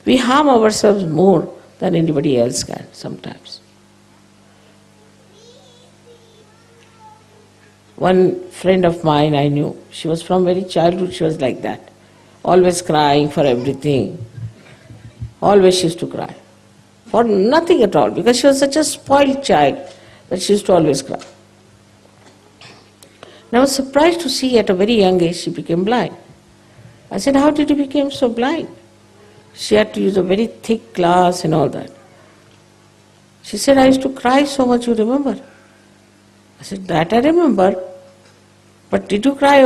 We harm ourselves more than anybody else can sometimes. One friend of mine I knew, she was from very childhood, she was like that. Always crying for everything. Always she used to cry. For nothing at all, because she was such a spoiled child that she used to always cry. And I was surprised to see at a very young age she became blind. I said, how did you become so blind? She had to use a very thick glass and all that. She said, I used to cry so much, you remember? I said, that I remember. But did you cry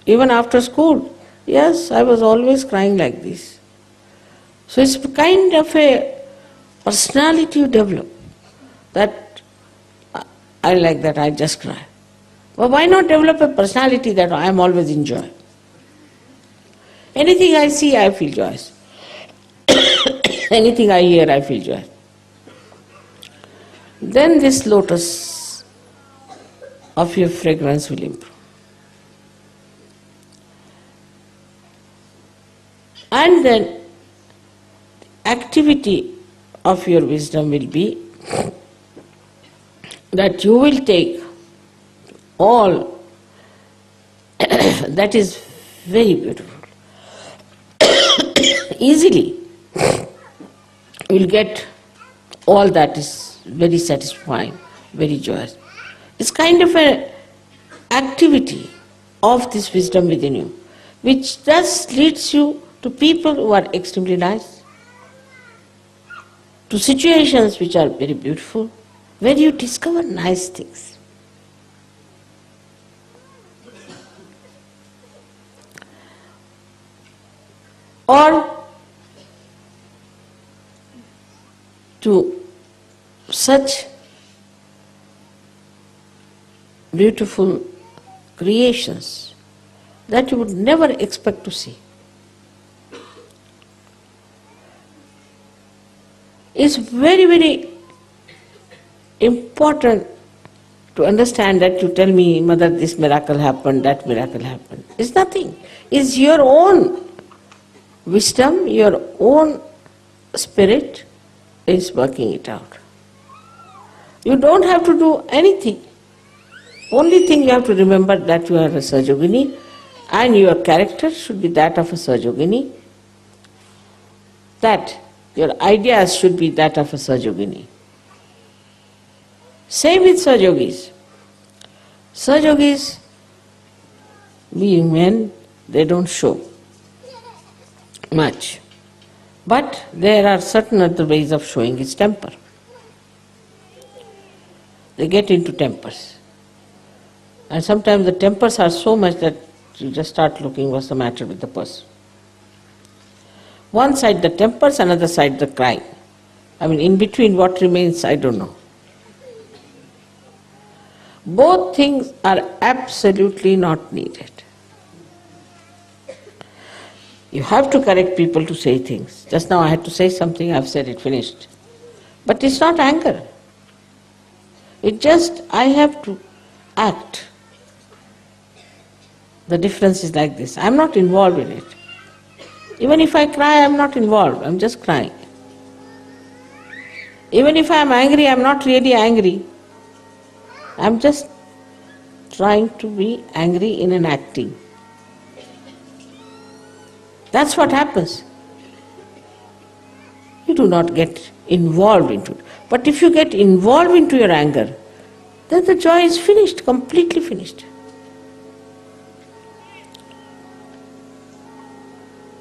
even after school? Yes, I was always crying like this. So it's kind of a personality you develop, that I like that, I just cry. But why not develop a personality that I am always in joy? Anything I see, I feel joyous. Anything I hear, I feel joy. Then this lotus of your fragrance will improve. And then activity of your wisdom will be that you will take all that is very beautiful. Easily you will get all that is very satisfying, very joyous. It's kind of an activity of this wisdom within you, which just leads you to people who are extremely nice, to situations which are very beautiful, where you discover nice things. Or to such beautiful creations that you would never expect to see. It's very, very important to understand that you tell me, Mother, this miracle happened, that miracle happened. It's nothing. It's your own wisdom, your own spirit is working it out. You don't have to do anything. Only thing you have to remember that you are a SahajaYogini and your character should be that of a SahajaYogini, that your ideas should be that of a SahajaYogini. Same with Sahajayogis. Sahajayogis, being men, they don't show much. But there are certain other ways of showing his temper. They get into tempers. And sometimes the tempers are so much that you just start looking what's the matter with the person. One side the tempers, another side the crying. I mean, in between what remains, I don't know. Both things are absolutely not needed. You have to correct people to say things. Just now I had to say something, I've said it, finished. But it's not anger. It just, I have to act. The difference is like this. I'm not involved in it. Even if I cry, I'm not involved, I'm just crying. Even if I'm angry, I'm not really angry. I'm just trying to be angry in an acting. That's what happens. You do not get involved into it. But if you get involved into your anger, then the joy is finished, completely finished.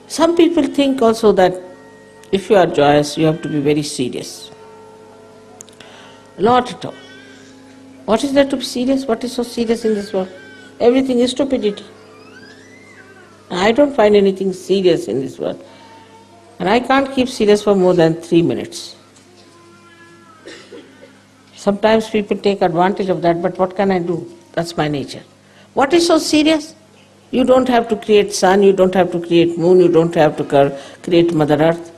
Some people think also that if you are joyous, you have to be very serious. Not at all. What is there to be serious? What is so serious in this world? Everything is stupidity. I don't find anything serious in this world. And I can't keep serious for more than 3 minutes. Sometimes people take advantage of that, but what can I do? That's my nature. What is so serious? You don't have to create sun, you don't have to create moon, you don't have to create Mother Earth.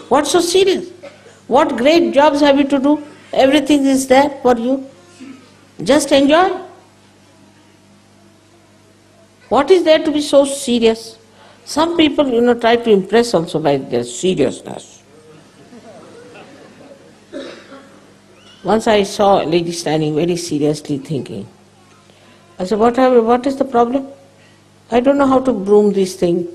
What's so serious? What great jobs have you to do? Everything is there for you. Just enjoy. What is there to be so serious? Some people, try to impress also by their seriousness. Once I saw a lady standing very seriously thinking. I said, what is the problem? I don't know how to broom this thing.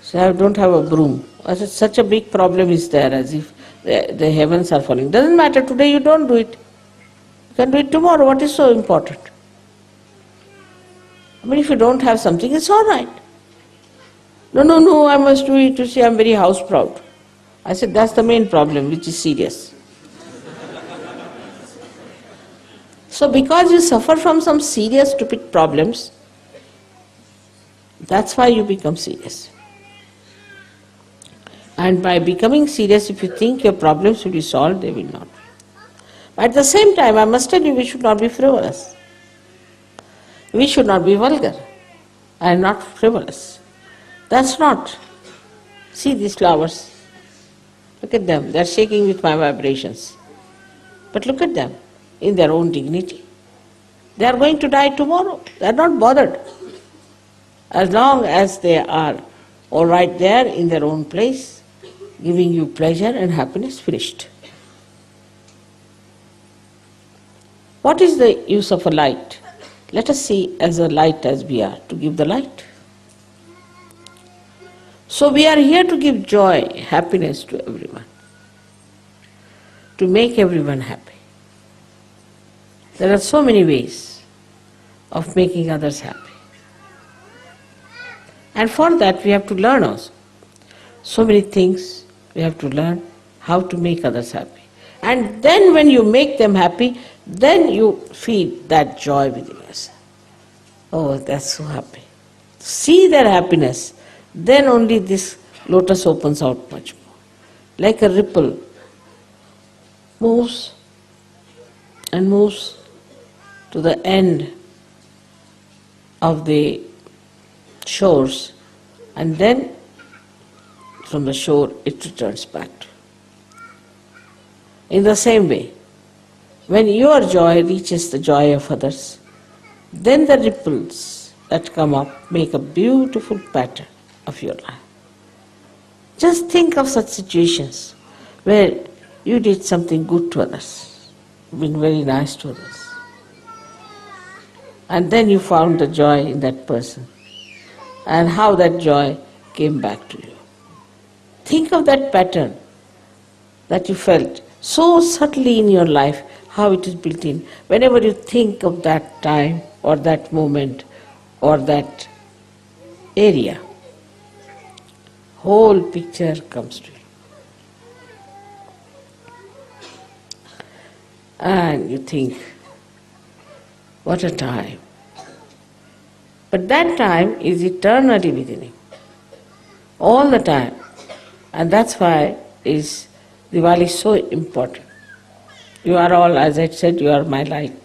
So I don't have a broom. I said, such a big problem is there, as if the heavens are falling. Doesn't matter, today you don't do it. You can do it tomorrow. What is so important? I mean, if you don't have something, it's all right. No, I must do it. You see, I'm very house proud. I said, that's the main problem, which is serious. So because you suffer from some serious, stupid problems, that's why you become serious. And by becoming serious, if you think your problems will be solved, they will not. But at the same time, I must tell you, we should not be frivolous. We should not be vulgar and not frivolous. That's not. See these flowers. Look at them. They're shaking with my vibrations. But look at them in their own dignity. They are going to die tomorrow. They are not bothered. As long as they are all right there in their own place, giving you pleasure and happiness, finished. What is the use of a light? Let us see as a light as we are, to give the light. So we are here to give joy, happiness to everyone, to make everyone happy. There are so many ways of making others happy. And for that we have to learn also. So many things we have to learn how to make others happy. And then when you make them happy, then you feel that joy within yourself. Oh, that's so happy. See their happiness, then only this lotus opens out much more. Like a ripple, moves and moves to the end of the shores, and then from the shore it returns back to you. In the same way, when your joy reaches the joy of others, then the ripples that come up make a beautiful pattern of your life. Just think of such situations where you did something good to others, been very nice to others, and then you found the joy in that person, and how that joy came back to you. Think of that pattern that you felt so subtly in your life, how it is built in. Whenever you think of that time or that moment or that area, whole picture comes to you. And you think, what a time. But that time is eternally within you, all the time. And that's why is Diwali so important. You are all, as I said, you are my light.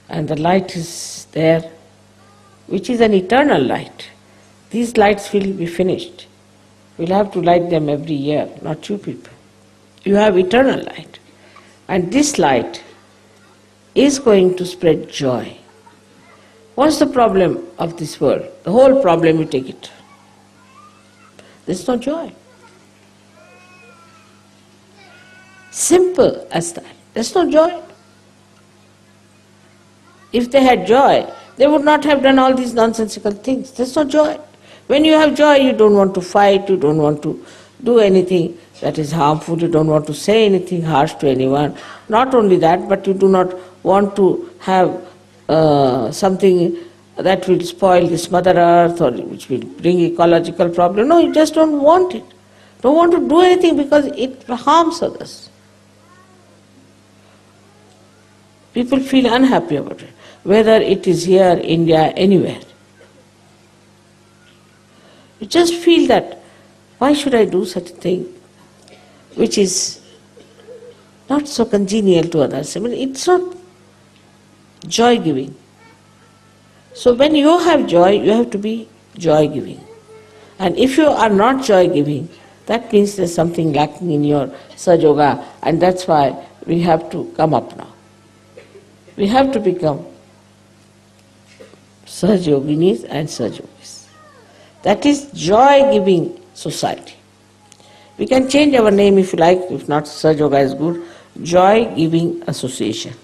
And the light is there, which is an eternal light. These lights will be finished. We'll have to light them every year, not you people. You have eternal light. And this light is going to spread joy. What's the problem of this world? The whole problem, you take it. There's no joy. Simple as that. There's no joy. If they had joy, they would not have done all these nonsensical things. There's no joy. When you have joy, you don't want to fight, you don't want to do anything that is harmful, you don't want to say anything harsh to anyone. Not only that, but you do not want to have something that will spoil this Mother Earth or which will bring ecological problem. No, you just don't want it. Don't want to do anything because it harms others. People feel unhappy about it, whether it is here, India, anywhere. You just feel that, why should I do such a thing which is not so congenial to others? I mean, it's not joy-giving. So when you have joy, you have to be joy-giving. And if you are not joy-giving, that means there's something lacking in your SahajaYoga, and that's why we have to come up now. We have to become Sahajayoginis and Sahajogis. That is joy-giving society. We can change our name if you like, if not, SahajaYoga is good. Joy-giving association.